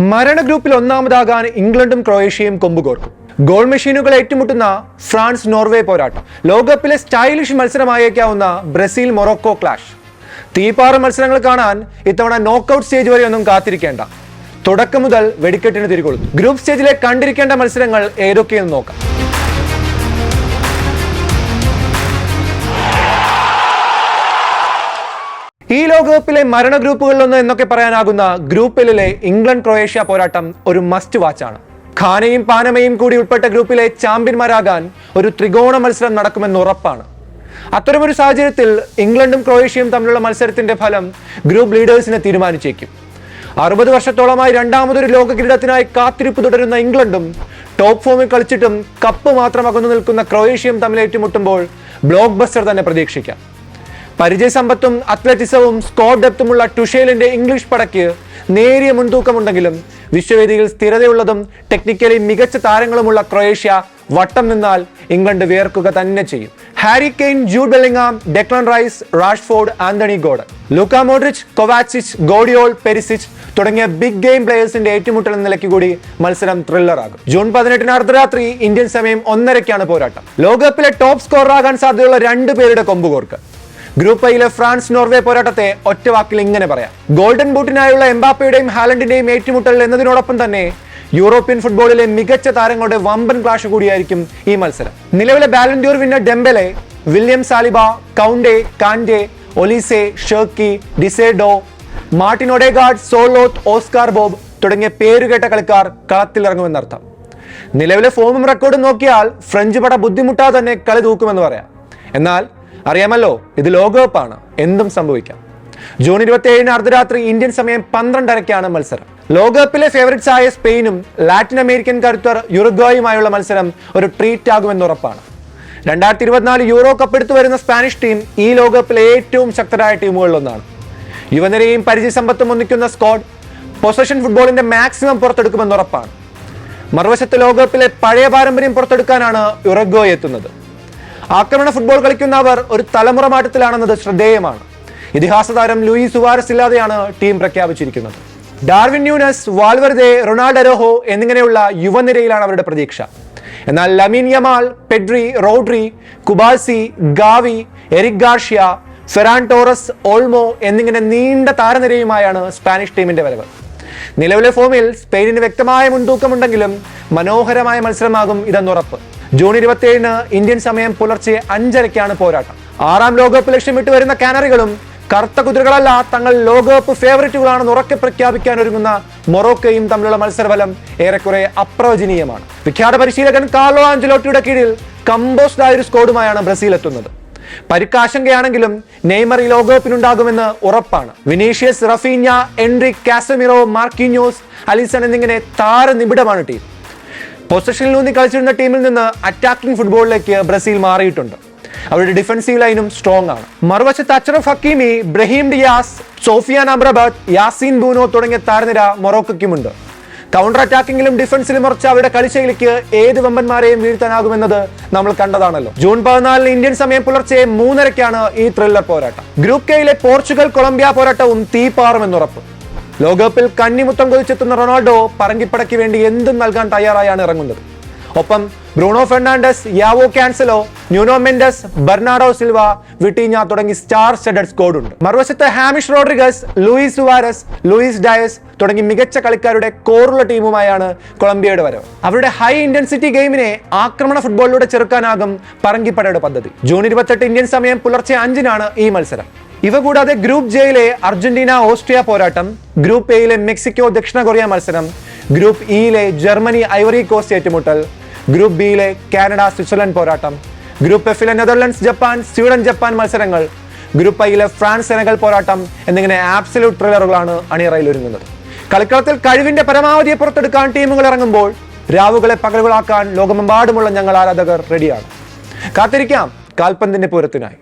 മരണ ഗ്രൂപ്പിൽ ഒന്നാമതാകാൻ ഇംഗ്ലണ്ടും ക്രൊയേഷ്യയും കൊമ്പുകോർക്കും. ഗോൾ മെഷീനുകൾ ഏറ്റുമുട്ടുന്ന ഫ്രാൻസ് നോർവേ പോരാട്ടം. ലോകകപ്പിലെ സ്റ്റൈലിഷ് മത്സരമായേക്കാവുന്ന ബ്രസീൽ മൊറോക്കോ ക്ലാഷ്. തീപ്പാറ മത്സരങ്ങൾ കാണാൻ ഇത്തവണ നോക്കൌട്ട് സ്റ്റേജ് വരെ ഒന്നും കാത്തിരിക്കേണ്ട. തുടക്കം മുതൽ വെടിക്കെട്ടിന് തിരികൊള്ളും. ഗ്രൂപ്പ് സ്റ്റേജിലെ കണ്ടിരിക്കേണ്ട മത്സരങ്ങൾ ഏതൊക്കെയെന്ന് നോക്കാം. ഈ ലോകകപ്പിലെ മരണ ഗ്രൂപ്പുകളിലൊന്ന് എന്നൊക്കെ പറയാനാകുന്ന ഗ്രൂപ്പ് എല്ലിലെ ഇംഗ്ലണ്ട് ക്രൊയേഷ്യ പോരാട്ടം ഒരു മസ്റ്റ് വാച്ചാണ്. ഖാനയും പാനമയും കൂടി ഉൾപ്പെട്ട ഗ്രൂപ്പിലെ ചാമ്പ്യന്മാരാകാൻ ഒരു ത്രികോണ മത്സരം നടക്കുമെന്ന് ഉറപ്പാണ്. അത്തരമൊരു സാഹചര്യത്തിൽ ഇംഗ്ലണ്ടും ക്രൊയേഷ്യയും തമ്മിലുള്ള മത്സരത്തിന്റെ ഫലം ഗ്രൂപ്പ് ലീഡേഴ്സിനെ തീരുമാനിച്ചേക്കും. 60 വർഷത്തോളമായി രണ്ടാമതൊരു ലോക കിരീടത്തിനായി കാത്തിരിപ്പ് തുടരുന്ന ഇംഗ്ലണ്ടും ടോപ്പ് ഫോമിൽ കളിച്ചിട്ടും കപ്പ് മാത്രം അകന്നു നിൽക്കുന്ന ക്രൊയേഷ്യയും തമ്മിൽ ഏറ്റുമുട്ടുമ്പോൾ ബ്ലോക്ക് ബസ്റ്റർ തന്നെ പ്രതീക്ഷിക്കാം. പരിചയസമ്പത്തും അത്ലറ്റിസവും സ്കോഡ് ഡെപ്തുമുള്ള ടുഷേലിന്റെ ഇംഗ്ലീഷ് പടയ്ക്ക് നേരിയ മുൻതൂക്കമുണ്ടെങ്കിലും വിശ്വവേദിയിൽ സ്ഥിരതയുള്ളതും ടെക്നിക്കലി മികച്ച താരങ്ങളുമുള്ള ക്രൊയേഷ്യ വട്ടം നിന്നാൽ ഇംഗ്ലണ്ട് വിയർക്കുക തന്നെ ചെയ്യും. Harry Kane, Jude Bellingham, Declan Rice, Rashford, Anthony Gordon, Luka Modric, Kovacic, Gvardiol, Perisic തുടങ്ങിയ ബിഗ് ഗെയിം പ്ലേയേഴ്സിന്റെ ഏറ്റുമുട്ടൽ എന്ന നിലയ്ക്ക് കൂടി മത്സരം ത്രില്ലറാകും. ജൂൺ 18 അർദ്ധരാത്രി ഇന്ത്യൻ സമയം 1:30 പോരാട്ടം. ലോകകപ്പിലെ ടോപ്പ് സ്കോററാകാൻ സാധ്യതയുള്ള 2 പേരുടെ കൊമ്പുകോർക്ക്. ഗ്രൂപ്പ് ഐയിലെ ഫ്രാൻസ് നോർവേ പോരാട്ടത്തെ ഒറ്റവാക്കിൽ ഇങ്ങനെ പറയാം: ഗോൾഡൻ ബൂട്ടിനായുള്ള എംബാപ്പയുടെയും ഹാലൻഡിന്റെയും ഏറ്റുമുട്ടൽ എന്നതിനോടൊപ്പം തന്നെ യൂറോപ്യൻ ഫുട്ബോളിലെ മികച്ച താരങ്ങളുടെ വമ്പൻ ക്ലാഷ് കൂടിയായിരിക്കും ഈ മത്സരം. നിലവിലെ Ballon d'Or winner Dembele, William Saliba, Kounde, Kante, Olise, Cherki, Desire Doue, Martin Odegaard, Sorloth, Oscar Bobb തുടങ്ങിയ പേരുകേട്ട കളിക്കാർ കളത്തിലിറങ്ങുമെന്നർത്ഥം. നിലവിലെ ഫോമും റെക്കോർഡും നോക്കിയാൽ ഫ്രഞ്ച് പട ബുദ്ധിമുട്ടാതെ തന്നെ കളി തൂക്കുമെന്ന് പറയാം. എന്നാൽ അറിയാമല്ലോ, ഇത് ലോകകപ്പാണ്, എന്തും സംഭവിക്കാം. ജൂൺ 27 അർദ്ധരാത്രി ഇന്ത്യൻ സമയം 12:30 മത്സരം. ലോകകപ്പിലെ ഫേവറേറ്റ്സ് ആയ സ്പെയിനും ലാറ്റിൻ അമേരിക്കൻ കരുത്തർ യുറുഗ്വായുമായുള്ള മത്സരം ഒരു ട്രീറ്റ് ആകുമെന്ന് ഉറപ്പാണ്. 2024 യൂറോ കപ്പ് എടുത്തു വരുന്ന സ്പാനിഷ് ടീം ഈ ലോകകപ്പിലെ ഏറ്റവും ശക്തരായ ടീമുകളിലൊന്നാണ്. യുവനിരയും പരിചയസമ്പത്തും ഒന്നിക്കുന്ന സ്ക്വാഡ് പൊസഷൻ ഫുട്ബോളിന്റെ മാക്സിമം പുറത്തെടുക്കുമെന്ന് ഉറപ്പാണ്. മറുവശത്ത് ലോകകപ്പിലെ പഴയ പാരമ്പര്യം പുറത്തെടുക്കാനാണ് യുറുഗ്വായ് എത്തുന്നത്. ആക്രമണ ഫുട്ബോൾ കളിക്കുന്ന അവർ ഒരു തലമുറ മാറ്റത്തിലാണെന്നത് ശ്രദ്ധേയമാണ്. ഇതിഹാസ താരം ലൂയിസ് സുവാരസ് ഇല്ലാതെയാണ് ടീം പ്രഖ്യാപിച്ചിരിക്കുന്നത്. Darwin Nunez, Valverde, Ronaldo Araujo എന്നിങ്ങനെയുള്ള യുവനിരയിലാണ് അവരുടെ പ്രതീക്ഷ. എന്നാൽ Lamine Yamal, Pedri, Rodri, Cubarsi, Gavi, Eric Garcia, Ferran Torres, Olmo എന്നിങ്ങനെ നീണ്ട താരനിരയുമായാണ് സ്പാനിഷ് ടീമിന്റെ വരവ്. നിലവിലെ ഫോമിൽ സ്പെയിനിന് വ്യക്തമായ മുൻതൂക്കമുണ്ടെങ്കിലും മനോഹരമായ മത്സരമാകും ഇതെന്നുറപ്പ്. ജൂൺ 27 ഇന്ത്യൻ സമയം പുലർച്ചെ 5:30 പോരാട്ടം. 6ാം ലോകകപ്പ് ലക്ഷ്യമിട്ട് വരുന്ന കാനറികളും കറുത്ത കുതിരകളല്ല, തങ്ങൾ ലോകകപ്പ് ഫേവറേറ്റുകളാണെന്ന് ഉറക്കെ പ്രഖ്യാപിക്കാൻ ഒരുങ്ങുന്ന മൊറോക്കോയും തമ്മിലുള്ള മത്സരഫലം ഏറെക്കുറെ അപ്രവചനീയമാണ്. വിഖ്യാത പരിശീലകൻ കാർലോ ആഞ്ചലോട്ടിയുടെ കീഴിൽ കമ്പോസ്ഡ് ആയ ഒരു സ്കോഡുമായാണ് ബ്രസീൽ എത്തുന്നത്. പരിക്കാശങ്കയാണെങ്കിലും നെയ്മർ ഈ ലോകകപ്പിനുണ്ടാകുമെന്ന് ഉറപ്പാണ്. Vinicius, റഫീഞ്ഞ, Enrique, Casemiro, Marquinhos, Allison എന്നിങ്ങനെ താരനിബിഡമാണ് ടീം. പൊസിഷനിലൂന്നി കളിച്ചിരുന്ന ടീമിൽ നിന്ന് അറ്റാക്കിംഗ് ഫുട്ബോളിലേക്ക് ബ്രസീൽ മാറിയിട്ടുണ്ട്. അവരുടെ ഡിഫൻസീവ് ലൈനും സ്ട്രോങ് ആണ്. മറുവശത്ത് Achraf Hakimi, Brahim Diaz, Sofyan Amrabat, Yassine Bounou തുടങ്ങിയ താരനിര മൊറോക്കോയ്ക്കുമുണ്ട്. കൗണ്ടർ അറ്റാക്കിംഗിലും ഡിഫൻസിലും ഉറച്ച അവരുടെ കളിശൈലിക്ക് ഏത് വമ്പന്മാരെയും വീഴ്ത്താനാകുമെന്നത് നമ്മൾ കണ്ടതാണല്ലോ. ജൂൺ 14 ഇന്ത്യൻ സമയം പുലർച്ചെ 3:30 ഈ ത്രില്ലർ പോരാട്ടം. ഗ്രൂപ്പ് കെയിലെ പോർച്ചുഗൽ കൊളംബിയ പോരാട്ടവും തീപാറുമെന്നുറപ്പ്. ലോകകപ്പിൽ കന്നിമുത്തം കൊതിച്ചെത്തുന്ന റൊണാൾഡോ പറങ്കിപ്പടയ്ക്ക് വേണ്ടി എന്തും നൽകാൻ തയ്യാറായാണ് ഇറങ്ങുന്നത്. ഒപ്പം Bruno Fernandes, Joao Cancelo, Nuno Mendes, Bernardo Silva, Vitinha തുടങ്ങി സ്റ്റാർ സ്റ്റഡഡ് സ്ക്വാഡ് ഉണ്ട്. മറുവശത്ത് James Rodriguez, Luis Suarez, Luis Diaz തുടങ്ങി മികച്ച കളിക്കാരുടെ കോറുള്ള ടീമുമായാണ് കൊളംബിയയുടെ വരവ്. അവരുടെ ഹൈ ഇന്റൻസിറ്റി ഗെയിമിനെ ആക്രമണ ഫുട്ബോളിലൂടെ ചെറുക്കാനാകും പറങ്കിപ്പടയുടെ പദ്ധതി. ജൂൺ 28 ഇന്ത്യൻ സമയം പുലർച്ചെ 5 ഈ മത്സരം. ഇവ കൂടാതെ ഗ്രൂപ്പ് ജെയിലെ അർജന്റീന ഓസ്ട്രിയ പോരാട്ടം, ഗ്രൂപ്പ് എയിലെ മെക്സിക്കോ ദക്ഷിണ കൊറിയ മത്സരം, ഗ്രൂപ്പ് ഇയിലെ ജർമ്മനി ഐവറി കോസ്റ്റ് ഏറ്റുമുട്ടൽ, ഗ്രൂപ്പ് ബിയിലെ കാനഡ സ്വിറ്റ്സർലൻഡ് പോരാട്ടം, ഗ്രൂപ്പ് എഫിലെ നെതർലൻഡ്സ് ജപ്പാൻ, സ്വീഡൻ ജപ്പാൻ മത്സരങ്ങൾ, ഗ്രൂപ്പ് ഐയിലെ ഫ്രാൻസ് സെനഗൽ പോരാട്ടം എന്നിങ്ങനെ ആബ്സല്യൂട്ട് ത്രില്ലറുകളാണ് അണിയറയിൽ ഒരുങ്ങുന്നത്. കളിക്കളത്തിൽ കഴിവിന്റെ പരമാവധിയെ പുറത്തെടുക്കാൻ ടീമുകൾ ഇറങ്ങുമ്പോൾ രാവുകളെ പകലുകളാക്കാൻ ലോകമെമ്പാടുമുള്ള ഞങ്ങൾ ആരാധകർ റെഡിയാണ്. കാത്തിരിക്കാം കാൽപന്തിന്റെ പൂരത്തിനായി.